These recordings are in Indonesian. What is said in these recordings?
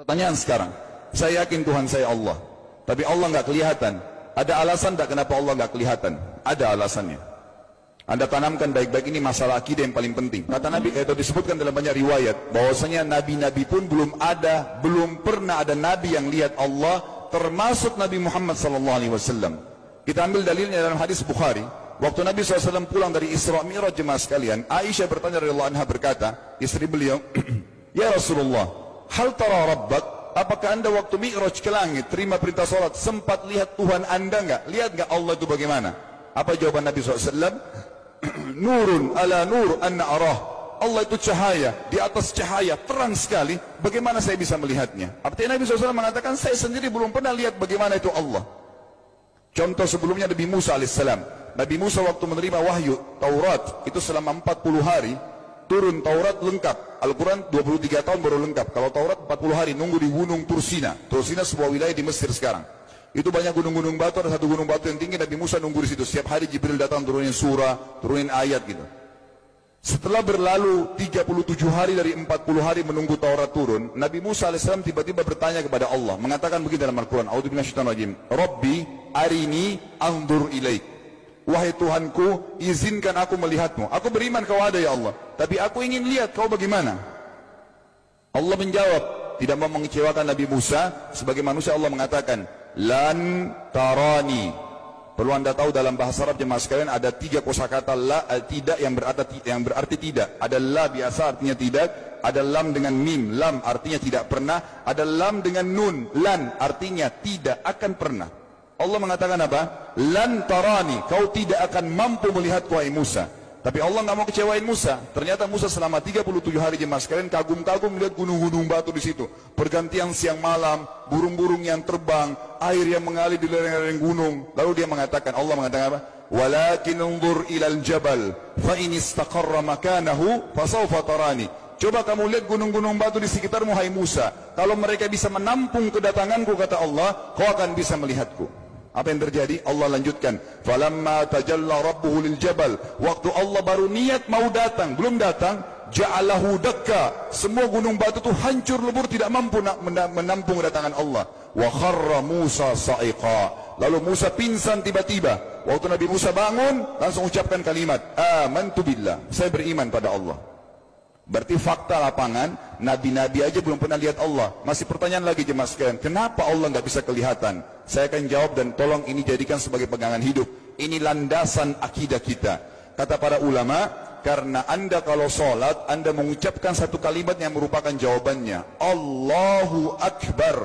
Pertanyaan sekarang, saya yakin Tuhan saya Allah, tapi Allah nggak kelihatan. Ada alasan tak kenapa Allah nggak kelihatan? Ada alasannya. Anda tanamkan baik-baik, ini masalah akidah yang paling penting. Kata Nabi, itu disebutkan dalam banyak riwayat, bahwasanya nabi-nabi pun belum pernah ada nabi yang lihat Allah, termasuk Nabi Muhammad SAW. Kita ambil dalilnya dalam hadis Bukhari. Waktu Nabi SAW pulang dari Isra Mi'raj, jemaah sekalian, Aisyah bertanya radhiyallahu anha, berkata, istri beliau, ya Rasulullah, hal tara rabbak, apakah anda waktu Mi'raj ke langit, terima perintah salat, sempat lihat Tuhan anda enggak? Lihat enggak Allah itu bagaimana? Apa jawaban Nabi SAW? Nurun ala nur anna arah. Allah itu cahaya, di atas cahaya, terang sekali. Bagaimana saya bisa melihatnya? Artinya Nabi SAW mengatakan, saya sendiri belum pernah lihat bagaimana itu Allah. Contoh sebelumnya Nabi Musa alaihissalam. Nabi Musa waktu menerima wahyu Taurat, itu selama 40 hari, turun Taurat lengkap. Al-Quran 23 tahun baru lengkap. Kalau Taurat 40 hari, nunggu di gunung Tursina. Tursina sebuah wilayah di Mesir sekarang. Itu banyak gunung-gunung batu, ada satu gunung batu yang tinggi, Nabi Musa nunggu di situ. Setiap hari Jibril datang turunin surah, turunin ayat gitu. Setelah berlalu 37 hari dari 40 hari menunggu Taurat turun, Nabi Musa alaihissalam tiba-tiba bertanya kepada Allah, mengatakan begini dalam Al-Quran, A'udzu minasyaitonir rajim, Rabbi arini anzur ilaik. Wahai Tuhanku, izinkan aku melihatmu. Aku beriman kau ada ya Allah, tapi aku ingin lihat kau bagaimana. Allah menjawab, tidak mau mengecewakan Nabi Musa. Sebagai manusia Allah mengatakan, lan tarani. Perlu anda tahu dalam bahasa Arab jemaah sekalian ada 3 kosakata la, tidak yang berarti tidak. Ada la biasa artinya tidak, ada lam dengan mim, lam artinya tidak pernah, ada lam dengan nun, lan artinya tidak akan pernah. Allah mengatakan apa? Lan tarani, kau tidak akan mampu melihatku wahai Musa. Tapi Allah nggak mau kecewain Musa. Ternyata Musa selama 37 hari jemaah sekalian kagum-kagum melihat gunung-gunung batu di situ. Pergantian siang malam, burung-burung yang terbang, air yang mengalir di lereng-lereng gunung. Lalu dia mengatakan, Allah mengatakan apa? Walakin unzur ilal jabal, fa in istaqarra makanahu fasawfa tarani. Coba kamu lihat gunung-gunung batu di sekitarmu hai Musa. Kalau mereka bisa menampung kedatanganku, kata Allah, kau akan bisa melihatku. Apa yang terjadi? Allah lanjutkan, falamma tajalla rabbuhu lil jabal, waktu Allah baru niat mau datang, belum datang, ja'alahu dakka, semua gunung batu itu hancur lebur, tidak mampu menampung kedatangan Allah. Wa kharra Musa sa'iqa, lalu Musa pingsan tiba-tiba. Waktu Nabi Musa bangun, langsung ucapkan kalimat, amantu billah, saya beriman pada Allah. Berarti fakta lapangan, nabi-nabi aja belum pernah lihat Allah. Masih pertanyaan lagi jemaah sekalian, kenapa Allah nggak bisa kelihatan? Saya akan jawab dan tolong ini jadikan sebagai pegangan hidup. Ini landasan akidah kita. Kata para ulama, karena anda kalau sholat, anda mengucapkan satu kalimat yang merupakan jawabannya. Allahu Akbar.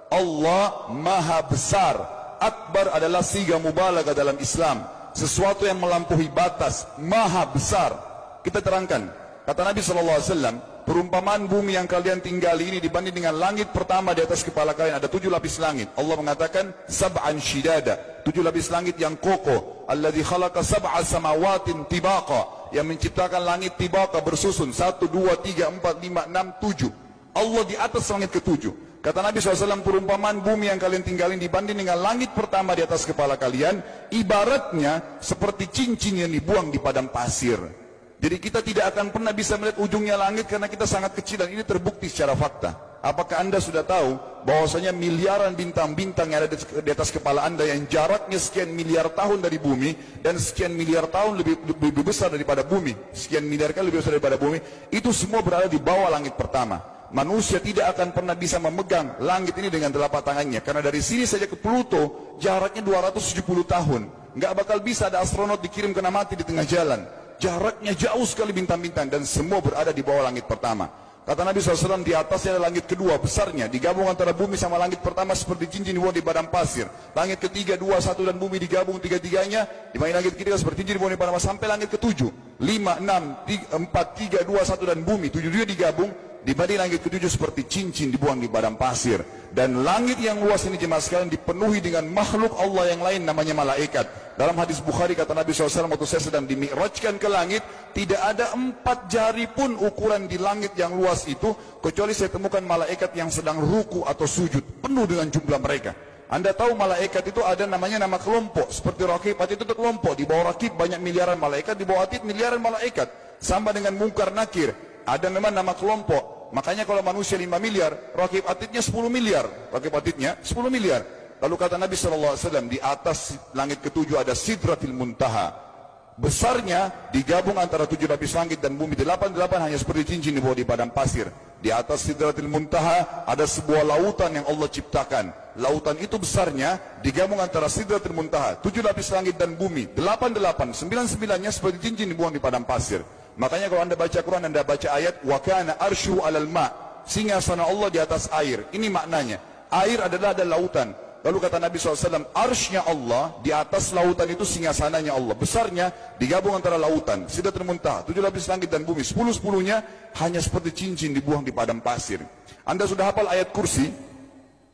Allah Maha Besar. Akbar adalah siga mubalaghah dalam Islam. Sesuatu yang melampaui batas. Maha Besar. Kita terangkan. Kata Nabi SAW, perumpamaan bumi yang kalian tinggali ini dibanding dengan langit pertama di atas kepala kalian, ada 7 lapis langit. Allah mengatakan, sab'an shidada, 7 lapis langit yang kokoh. Alladzi khalaqa sab'a samawatin tibaqa, yang menciptakan langit tibaqa bersusun, 1, 2, 3, 4, 5, 6, 7. Allah di atas langit ke-7. Kata Nabi SAW, perumpamaan bumi yang kalian tinggalin dibanding dengan langit pertama di atas kepala kalian, ibaratnya seperti cincin yang dibuang di padang pasir. Jadi kita tidak akan pernah bisa melihat ujungnya langit karena kita sangat kecil, dan ini terbukti secara fakta. Apakah anda sudah tahu bahwasanya miliaran bintang-bintang yang ada di atas kepala anda yang jaraknya sekian miliar tahun dari bumi, dan sekian miliar tahun lebih besar daripada bumi, sekian miliar kali lebih besar daripada bumi, itu semua berada di bawah langit pertama. Manusia tidak akan pernah bisa memegang langit ini dengan telapak tangannya, karena dari sini saja ke Pluto jaraknya 270 tahun. Nggak bakal bisa ada astronot dikirim kena mati di tengah jalan. Jaraknya jauh sekali bintang-bintang, dan semua berada di bawah langit pertama. Kata Nabi SAW, di atasnya ada langit kedua besarnya, digabung antara bumi sama langit pertama seperti cincin dibuang di padang pasir. Langit ketiga, 2, 1 dan bumi digabung tiga-tiganya, di mana langit ketiga seperti cincin dibuang di padang pasir, sampai langit ke-7, 5, 6, 4, 3, 2, 1 dan bumi 7 digabung, dibanding langit ke-7 seperti cincin dibuang di padang pasir. Dan langit yang luas ini jemaah sekalian dipenuhi dengan makhluk Allah yang lain namanya malaikat. Dalam hadis Bukhari kata Nabi SAW, waktu saya sedang dimi'rajkan ke langit, tidak ada 4 jari pun ukuran di langit yang luas itu, kecuali saya temukan malaikat yang sedang ruku atau sujud, penuh dengan jumlah mereka. Anda tahu malaikat itu ada namanya nama kelompok, seperti Raqib, Atid itu kelompok. Di bawah Raqib banyak miliaran malaikat, di bawah Atid miliaran malaikat. Sama dengan Munkar Nakir, ada memang nama kelompok. Makanya kalau manusia 5 miliar, rakib atidnya 10 miliar. Rakib atidnya 10 miliar. Lalu kata Nabi SAW, di atas langit ketujuh ada Sidratil Muntaha. Besarnya digabung antara 7 lapis langit dan bumi. 8 hanya seperti cincin di bawah di padang pasir. Di atas Sidratil Muntaha ada sebuah lautan yang Allah ciptakan. Lautan itu besarnya digabung antara Sidratil Muntaha, 7 lapis langit dan bumi. 9-9-nya seperti cincin dibuang di padang pasir. Makanya kalau anda baca Quran, anda baca ayat wa kana arsyu alal ma', singgasana Allah di atas air. Ini maknanya, air adalah ada lautan. Lalu kata Nabi SAW, arsy-nya Allah di atas lautan itu singgasananya Allah. Besarnya digabung antara lautan, Sidratul Muntaha, 7 lapis langit dan bumi. 10-10-nya hanya seperti cincin dibuang di padang pasir. Anda sudah hafal ayat kursi?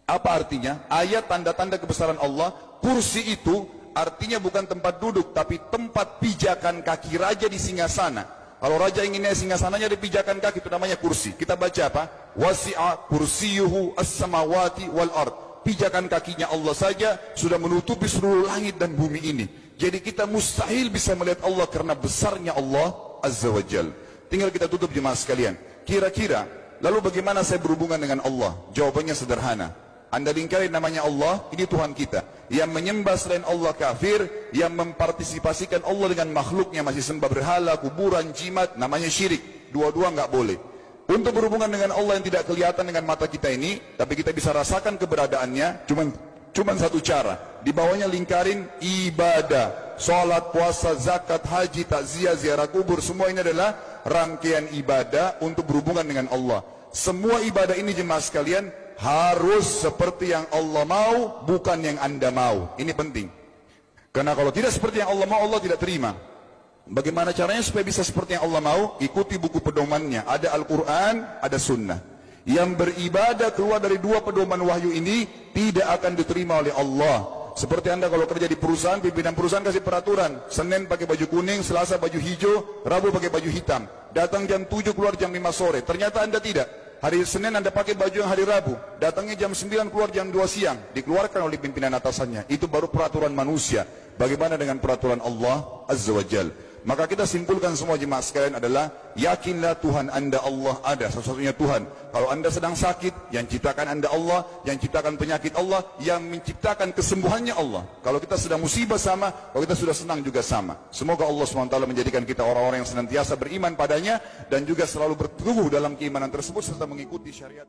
Apa artinya? Ayat tanda-tanda kebesaran Allah. Kursi itu artinya bukan tempat duduk, tapi tempat pijakan kaki raja di singgasana. Kalau raja ingin naik singgasananya di pijakan kaki, itu namanya kursi. Kita baca apa? Wasi'a kursiyuhu as-samawati wal ard. Pijakan kakinya Allah saja sudah menutupi seluruh langit dan bumi ini. Jadi kita mustahil bisa melihat Allah karena besarnya Allah Azza wa Jal. Tinggal kita tutup jemaah sekalian. Kira-kira, lalu bagaimana saya berhubungan dengan Allah? Jawabannya sederhana. Anda lingkari namanya Allah, ini Tuhan kita. Yang menyembah selain Allah kafir, yang mempartisipasikan Allah dengan makhluknya, masih sembah berhala, kuburan, jimat, namanya syirik. Dua-dua nggak boleh. Untuk berhubungan dengan Allah yang tidak kelihatan dengan mata kita ini, tapi kita bisa rasakan keberadaannya, cuman satu cara. Di bawahnya lingkarin ibadah, sholat, puasa, zakat, haji, takziah, ziarah kubur. Semua ini adalah rangkaian ibadah untuk berhubungan dengan Allah. Semua ibadah ini jemaah sekalian harus seperti yang Allah mau, bukan yang Anda mau. Ini penting. Karena kalau tidak seperti yang Allah mau, Allah tidak terima. Bagaimana caranya supaya bisa seperti yang Allah mau? Ikuti buku pedomannya. Ada Al-Quran, ada Sunnah. Yang beribadah keluar dari 2 pedoman wahyu ini tidak akan diterima oleh Allah. Seperti Anda kalau kerja di perusahaan, pimpinan perusahaan kasih peraturan. Senin pakai baju kuning, Selasa baju hijau, Rabu pakai baju hitam. Datang jam 7, keluar jam 5 sore. Ternyata Anda tidak. Hari Senin Anda pakai baju yang hari Rabu. Datangnya jam 9, keluar jam 2 siang. Dikeluarkan oleh pimpinan atasannya. Itu baru peraturan manusia. Bagaimana dengan peraturan Allah Azza wa Jal? Maka kita simpulkan semua jemaah sekalian adalah, yakinlah Tuhan Anda Allah ada, satu-satunya Tuhan. Kalau Anda sedang sakit, yang ciptakan Anda Allah, yang ciptakan penyakit Allah, yang menciptakan kesembuhannya Allah. Kalau kita sedang musibah sama, kalau kita sudah senang juga sama. Semoga Allah SWT menjadikan kita orang-orang yang senantiasa beriman padanya, dan juga selalu berteguh dalam keimanan tersebut, serta mengikuti syariat.